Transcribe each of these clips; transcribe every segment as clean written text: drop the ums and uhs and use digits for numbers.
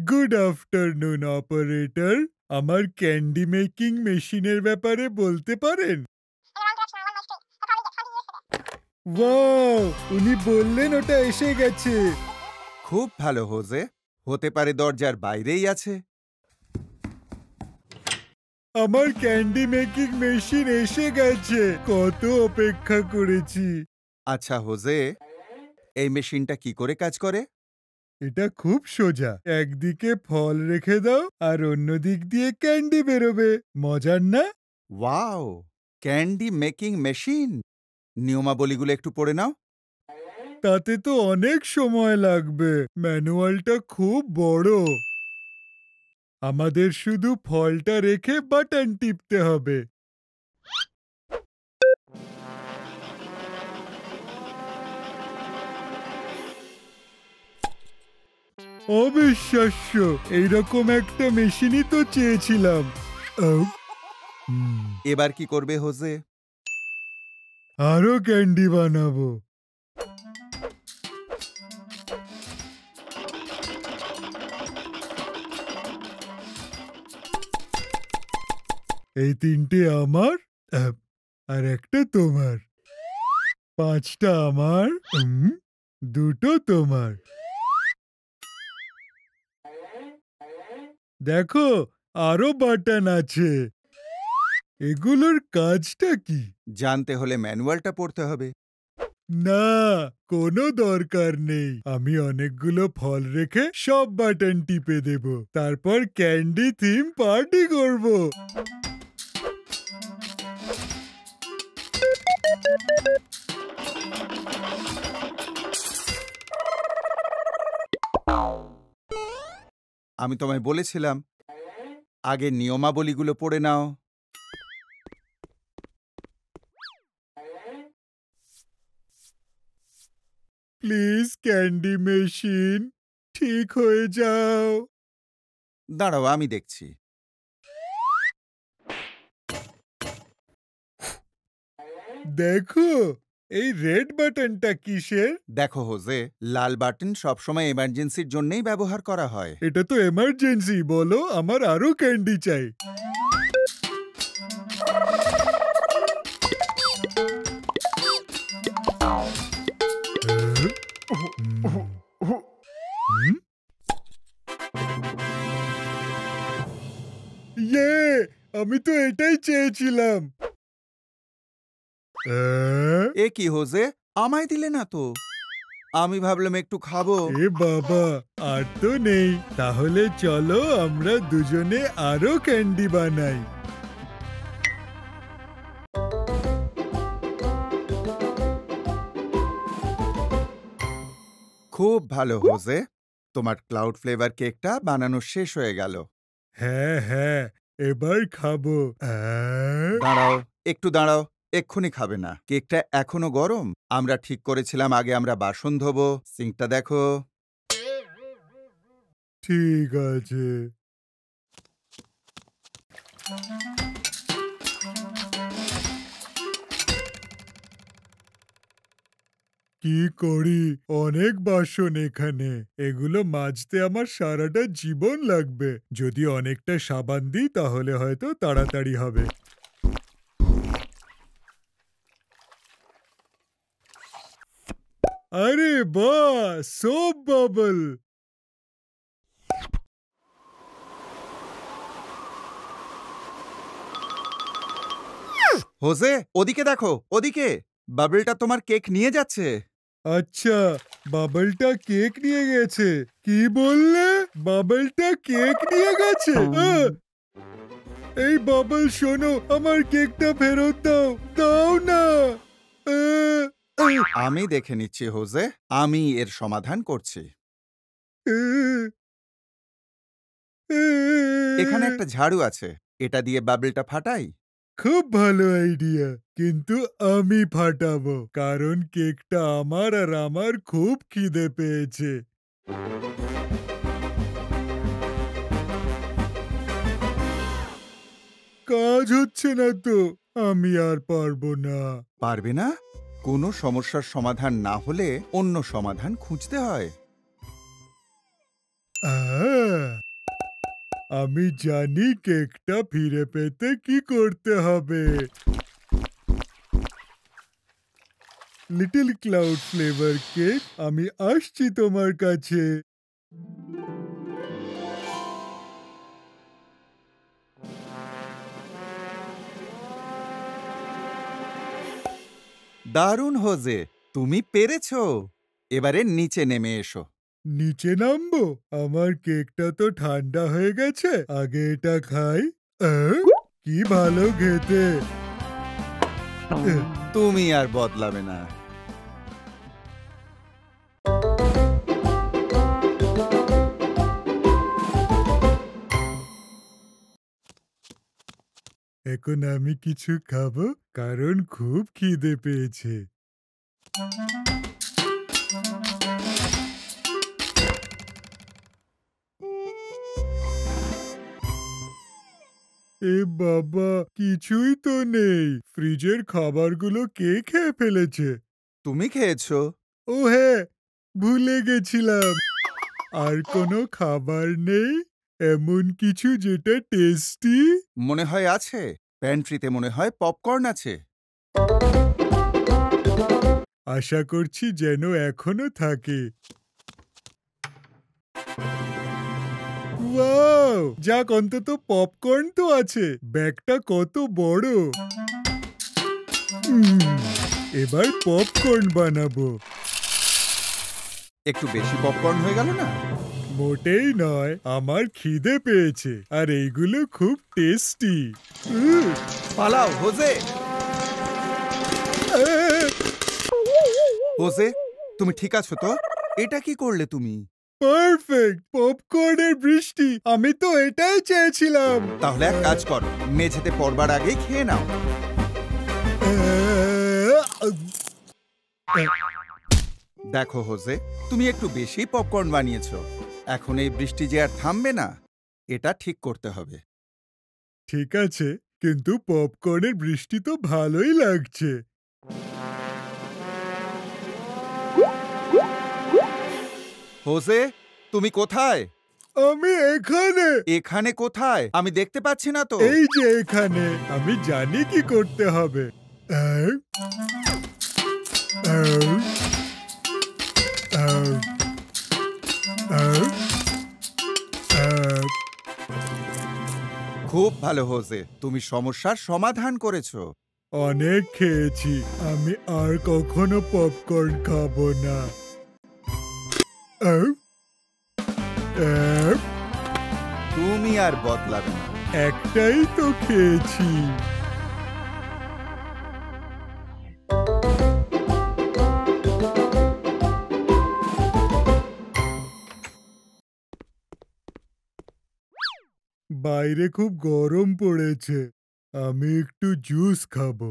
Good afternoon operator. আমার candy making মেশিনের ব্যাপারে বলতে পারেন? ওয়াও, উনি বললেন ওটা এসে গেছে। খুব ভালো হোজে, হতে পারে দরজার বাইরেই আছে। আমার ক্যান্ডি মেকিং মেশিন এসে গেছে, কত অপেক্ষা করেছি। আচ্ছা হোজে, এই মেশিনটা কি করে কাজ করে? এটা খুব সোজা, একদিকে ফল রেখে দাও আর অন্য দিক দিয়ে ক্যান্ডি বেরোবে। মজার না? Wow, candy making machine. নিয়মাবলীগুলো একটু পড়ে নাও। তাতে তো অনেক সময় লাগবে, ম্যানুয়ালটা খুব বড়। আমাদের শুধু ফলটা রেখে বাটন টিপতে হবে। অবিশ্বাস্য, এইরকম একটা মেশিনই তো চেয়েছিলাম। আউ, এবার কি করবে হোজে? আরো ক্যান্ডি বানাবো। এই 3টে আমার, আর একটা তোমার। 5টা আমার, 2টো তোমার। দেখো, আরো বাটন আছে। এগুলোর কাজটা কি? জানতে হলে ম্যানুয়ালটা পড়তে হবে। না, কোনো দরকার নেই। আমি অনেকগুলো ফল রেখে সব বাটন টিপে দেব, তারপর ক্যান্ডি থিম পার্টি করব। আমি তোমায় বলেছিলাম, আগে নিয়মাবলীগুলো পড়ে নাও। প্লিজ ক্যান্ডি মেশিন, ঠিক হয়ে যাও। দাঁড়াও, আমি দেখছি। দেখো, এই রেড বাটনটা কিসের? দেখো হোজে, লাল বাটন সবসময় এমার্জেন্সির জন্যই ব্যবহার করা হয়। এটা তো এমার্জেন্সি, বলো, আমার আরো ক্যান্ডি চাই। ইয়ে, আমি তো এটাই চেয়েছিলাম। এ কি হোজে, আমায় দিলে না তো? আমি ভাবলাম একটু খাবো। এ বাবা, আর তো নেই। তাহলে চলো আমরা দুজনে আরো ক্যান্ডি বানাই। খুব ভালো হোজে, তোমার ক্লাউড ফ্লেভার কেকটা বানানো শেষ হয়ে গেল। হ্যাঁ হ্যাঁ, এবার খাবো। দাঁড়াও, একটু দাঁড়াও, এক্ষুনি খাবে না, কেকটা এখনো গরম। আমরা ঠিক করেছিলাম আগে আমরা বাসন ধোবো। সিঙ্কটা দেখো। ঠিক আছে। কি করি, অনেক বাসন এখানে। এগুলো মাজতে আমার সারাটা জীবন লাগবে। যদি অনেকটা সাবান দিই তাহলে হয়তো তাড়াতাড়ি হবে। আরে বাহ, সোপ বাবল। হোজে, ওদিকে দেখো, ওদিকে বাবলটা তোমার কেক নিয়ে যাচ্ছে। আচ্ছা, বাবলটা কেক নিয়ে গেছে? কি বললে? বাবলটা কেক নিয়ে গেছে? এই বাবল, শোনো, আমার কেকটা ফেরত দাও, দাও না। আহ, আহ, আমি দেখে নিচ্ছি হোজে, আমি এর সমাধান করছি। আহ, এখানে আহ। একটা ঝাড়ু আছে, এটা দিয়ে বাবলটা ফাটাই। খুব ভালো আইডিয়া, কিন্তু আমি ফাটাবো, কারণ কেকটা আমার আর আমার খুব খিদে পেয়েছে। কাজ হচ্ছে না তো, আমি আর পারবো না। পারবে না? কোনো সমস্যার সমাধান না হলে অন্য সমাধান খুঁজতে হয়। আহ, আমি জানি কেকটা ফিরে পেতে কি করতে হবে। লিটল ক্লাউড ফ্লেভার কেক, আমি আসছি তোমার কাছে। দারুণ হোজে, তুমি পেরেছো। এবারে নিচে নেমে এসো। নিচে নামবো? আমার কেকটা তো ঠান্ডা হয়ে গেছে, আগে এটা খাই। আহ, কি ভালো খেতে। তুমি আর বদলাবে না। এখন আমি কিছু খাবো, কারণ খুব খিদে পেয়েছে। এ বাবা, কিছুই তো নেই। ফ্রিজের খাবারগুলো কে খেয়ে ফেলেছে? তুমি খেয়েছো? ও হ্যাঁ, ভুলে গেছিলাম। আর কোনো খাবার নেই? এমন কিছু যেটা টেস্টি? মনে হয় আছে। প্যান্ট্রিতে মনে হয় পপকর্ন আছে। আশা করছি যেন এখনো থাকে। ওয়াও! যাক, অন্তত পপকর্ন তো আছে। ব্যাগটা কত বড়। উম, এবার পপকর্ন বানাবো। একটু বেশি পপকর্ন হয়ে গেল না? মোটেই নয়, আমার খিদে পেয়েছে আর এইগুলো খুব টেস্টি। পালাও হোজে। হোজে, তুমি ঠিক আছো তো? এটা কি করলে তুমি? পারফেক্ট, পপকর্নের বৃষ্টি। আমি তো এটাই চেয়েছিলাম। তাহলে এক কাজ করো, মেঝেতে পড়বার আগেই খেয়ে নাও। দেখো হোজে, তুমি একটু বেশি পপকর্ন বানিয়েছো। এখন এই বৃষ্টি যে আর থামবে না, এটা ঠিক করতে হবে। ঠিক আছে, কিন্তু পপকর্নের বৃষ্টি তো ভালোই লাগছে। হোজে, তুমি কোথায়? আমি এখানে। এখানে কোথায়? আমি দেখতে পাচ্ছি না তো। এই যে এখানে। আমি জানি কি করতে হবে। আহ, আহ, আহ, আহ, আহ। খুব ভালো হোজে, তুমি সমস্যার সমাধান করেছো। অনেক খেয়েছি, আমি আর কখনো পপকর্ন খাবো না। আহ, আহ, তুমি আর বদলাবে না। একটাই তো খেয়েছি। বাইরে খুব গরম পড়েছে, আমি একটু জুস খাবো।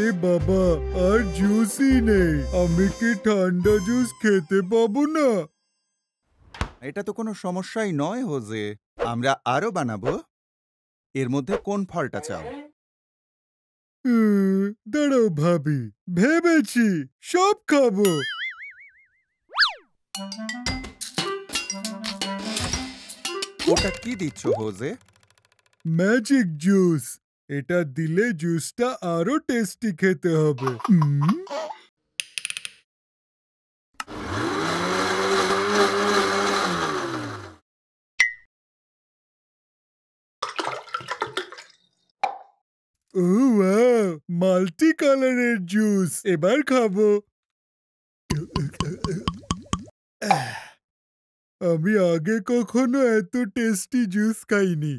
এ বাবা, আর জুসই নেই। আমি কি ঠান্ডা জুস খেতে পাবো না? এটা তো কোনো সমস্যাই নয় হোজে, আমরা আরো বানাবো। এর মধ্যে কোন ফলটা চাও? দাঁড়াও ভাবি, ভেবেছি সব খাবো। ওটা কি দিচ্ছ হোজে? Magic juice. এটা দিলে জুসটা আরো টেস্টি খেতে হবে। ও ওয়াও, মাল্টি কালারের জুস। এবার খাবো। আমি আগে কখনো এত টেস্টি জুস খাইনি।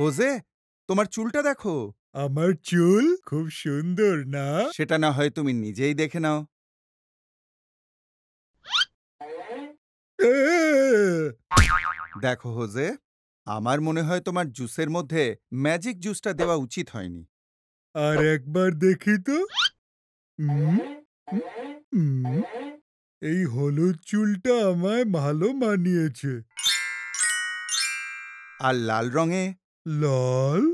হোজে, তোমার চুলটা দেখো। আমার চুল খুব সুন্দর না? সেটা না হয় তুমি নিজেই দেখে নাও। দেখো হোজে, আমার মনে হয় তোমার জুসের মধ্যে ম্যাজিক জুসটা দেওয়া উচিত হয়নি। আর একবার দেখি তো। উম, উম, এই হলুদ চুলটা আমায় ভালো মানিয়েছে। আর লাল রঙে লাল?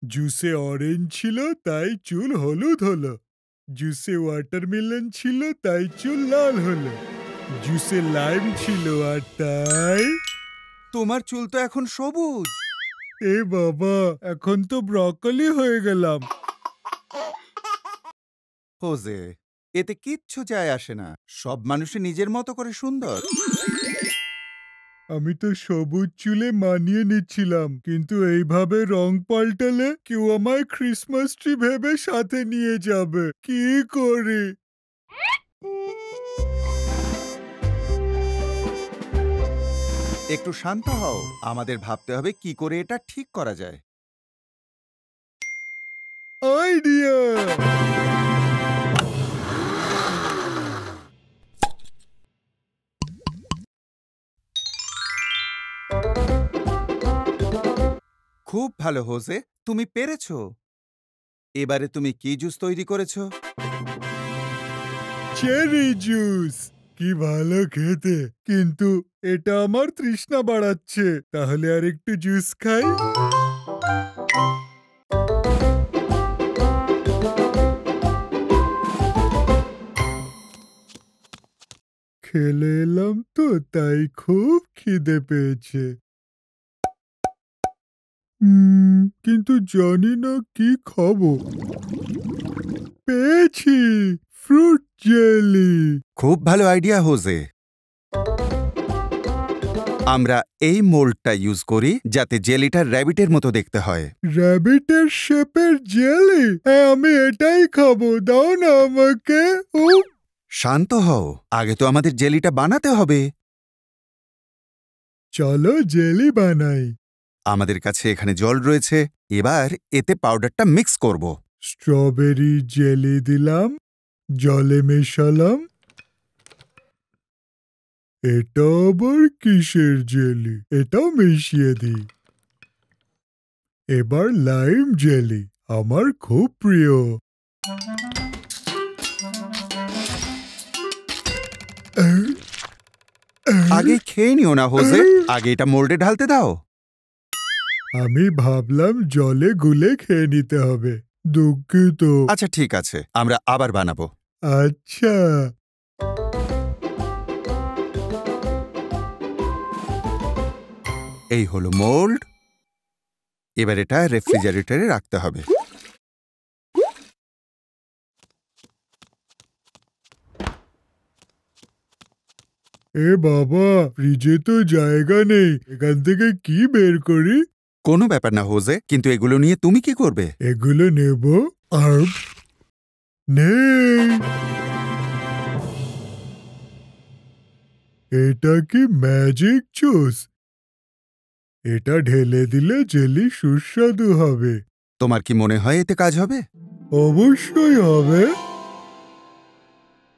জুসে অরেঞ্জ ছিল তাই চুল হলুদ হলো, জুসে ওয়াটারমেলন ছিল তাই চুল লাল হলো, জুসে লাইম ছিল আর তাই তোমার চুল তো এখন সবুজ। এ বাবা, এখন তো ব্রকলি হয়ে গেলাম। হোজে, এতে কিচ্ছু যায় আসে না। সব মানুষই নিজের মতো করে সুন্দর। আমি তো সবুজ চুলে মানিয়ে নিচ্ছিলাম, কিন্তু এইভাবে রং পাল্টালে কেউ আমায় ক্রিসমাস ট্রি ভেবে সাথে নিয়ে যাবে। কি করি? একটু শান্ত হও, আমাদের ভাবতে হবে কি করে এটা ঠিক করা যায়। আইডিয়া! খুব ভালো হোজে, তুমি পেরেছো। এবারে তুমি কি জুস তৈরি করেছো? Cherry juice! কি ভালো খেতে, কিন্তু এটা আমার তৃষ্ণা বাড়াচ্ছে। তাহলে আর একটু জুস খাই। খেলে এলাম তো, তাই খুব খিদে পেয়েছে। কিন্তু জানি না কি খাবো। পেয়েছি! Fruit jelly! খুব ভালো আইডিয়া হোজে। আমরা এই মোল্ডটা ইউজ করি যাতে জেলিটা র্যাবিটের মতো দেখতে হয়। র্যাবিটের শেপের জেলি? হ্যাঁ, আমি এটাই খাবো, দাও না আমাকে। শান্ত হও, আগে তো আমাদের জেলিটা বানাতে হবে। চলো জেলি বানাই। আমাদের কাছে এখানে জল রয়েছে, এবার এতে পাউডারটা মিক্স করব। স্ট্রবেরি জেলি দিলাম, জলে মেশালাম। এটা আবার কিসের জেলি? এটাও মিশিয়ে দিই। এবার লাইম জেলি, আমার খুব প্রিয়। আগে খেয়ে নিও না হোজে, আগে এটা মোল্ডে ঢালতে দাও। আমি ভাবলাম জলে গুলে খেয়ে নিতে হবে। দুঃখিত। আচ্ছা ঠিক আছে, আমরা আবার বানাবো। আচ্ছা। এই হলো মোল্ড। এবার এটা রেফ্রিজারেটরে রাখতে হবে। এ বাবা, ফ্রিজে তো জায়গা নেই, এখান থেকে কি বের করি? কোনো ব্যাপার না হোজে, কিন্তু এগুলো নিয়ে তুমি কি করবে? এগুলো নেব আর নেই। এটা কি ম্যাজিক জুস? এটা ঢেলে দিলে জেলি সুস্বাদু হবে। তোমার কি মনে হয় এতে কাজ হবে? অবশ্যই হবে।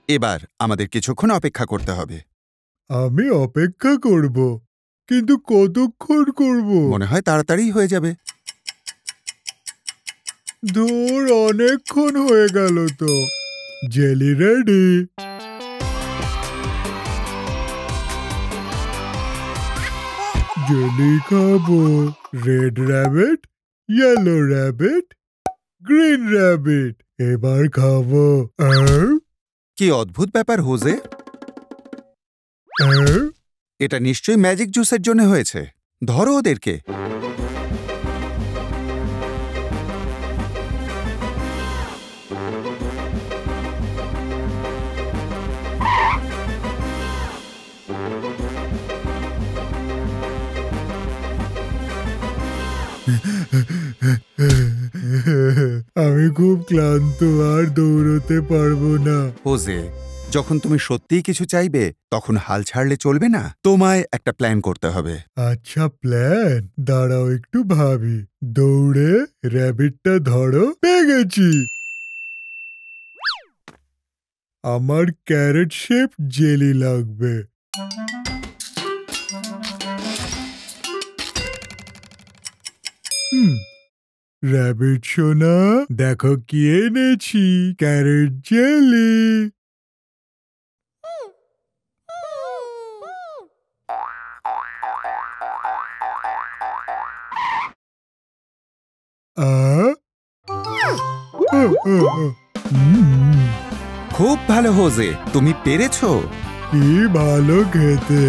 এবার আমাদের কিছুক্ষণ অপেক্ষা করতে হবে। আমি অপেক্ষা করব, কিন্তু কতক্ষণ করব? মনে হয় তাড়াতাড়ি হয়ে যাবে। ধুর, অনেকক্ষণ হয়ে গেল তো। Jelly ready. জেলি খাবো। Red rabbit, yellow rabbit, green rabbit. এবার খাবো। কি অদ্ভুত ব্যাপার হোজে, এটা নিশ্চয়ই ম্যাজিক জুসের জন্য হয়েছে। ধরো ওদেরকে। আমি খুব ক্লান্ত, আর দৌড়তে পারবো না। হোজে, যখন তুমি সত্যিই কিছু চাইবে তখন হাল ছাড়লে চলবে না। তোমায় একটা প্ল্যান করতে হবে। আচ্ছা, প্ল্যান? দাঁড়াও একটু ভাবি। দৌড়ে র্যাবিটটা ধরো। পেয়ে গেছি। আমার ক্যারেট শেপ জেলি লাগবে। র্যাবিট সোনা, দেখো কি এনেছি, ক্যারেট জেলি। আ? হুম, খুব ভালো হোজে, তুমি পেরেছো। কি ভালো খেতে।